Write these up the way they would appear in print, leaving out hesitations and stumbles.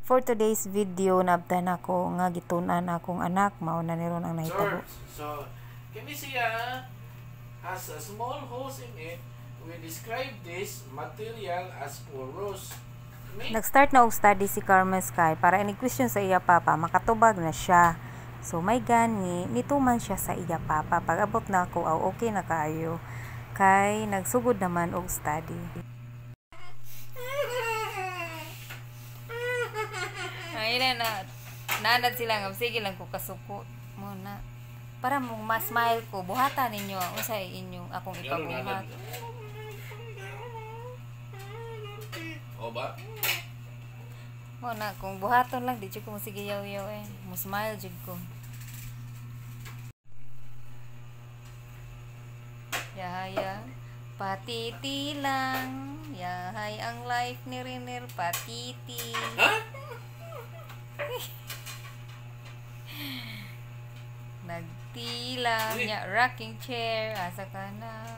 For today's video, nabtan ako nga gitunan akong anak, mao na niron ang nahitabo. So, can we see has a small holes in it? We describe this material as porous. Nag-start na og study si Carmen Sky para any question sa iya papa, makatubag na siya. So may gani, nituman siya sa iya papa. Pag abot na ako, okay na kaayo. Kay nagsugod naman og study. Ayun na, nanad sila nga, sige lang ko kasuko muna. Para mong ma-smile ko, buhatan ninyo, usay inyong akong ipabuhat. O ba? Muna, kung buhaton lang, di ko sige yaw-yaw Mo-smile jud ko. Yahaya, patiti lang. Yahay ang life ni Riner, patiti. Ha? Nagtila nya rocking chair asa ka na.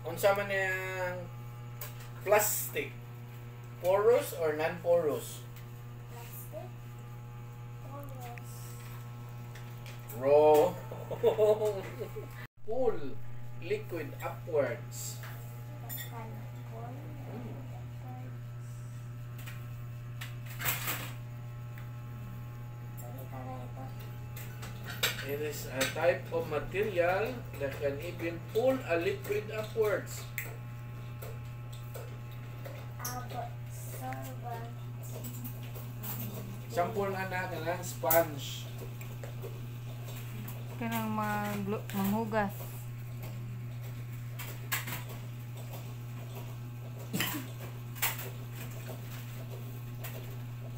Unsa man yang plastic, porous or non-porous? Plastic, porous. Raw. Pull liquid upwards. It is a type of material that can even pull a liquid upwards. Sample na ng sponge. Kanang manghugas.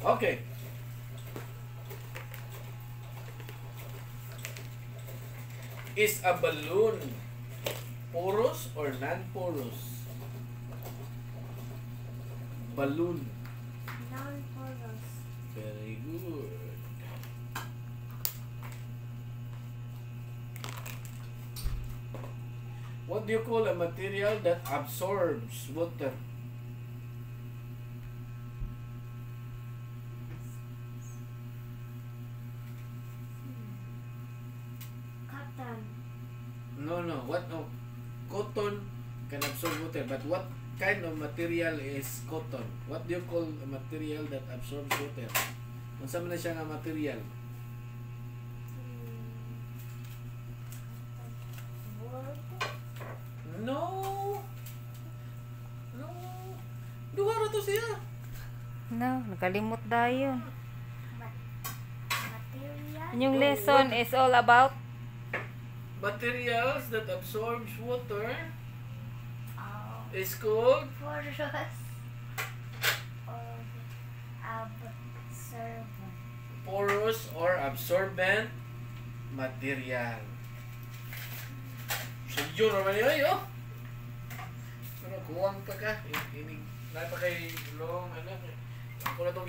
Okay. Is a balloon porous or non-porous? Balloon. Non-porous. Very good. What do you call a material that absorbs water? Cotton. No. What? No. Cotton can absorb water, but what kind of material is cotton? What do you call a material that absorbs water? Unsa man na siya nga material? Wood. No. Duha ra to siya. No, nakalimot dayon. Material. Inyong lesson is all about Materials that absorbs water Oh. is called Porous. Or absorbent. porous or absorbent material. Sige naman yun, Pero kuwang pa ka. Ini, napakay long, ako na itong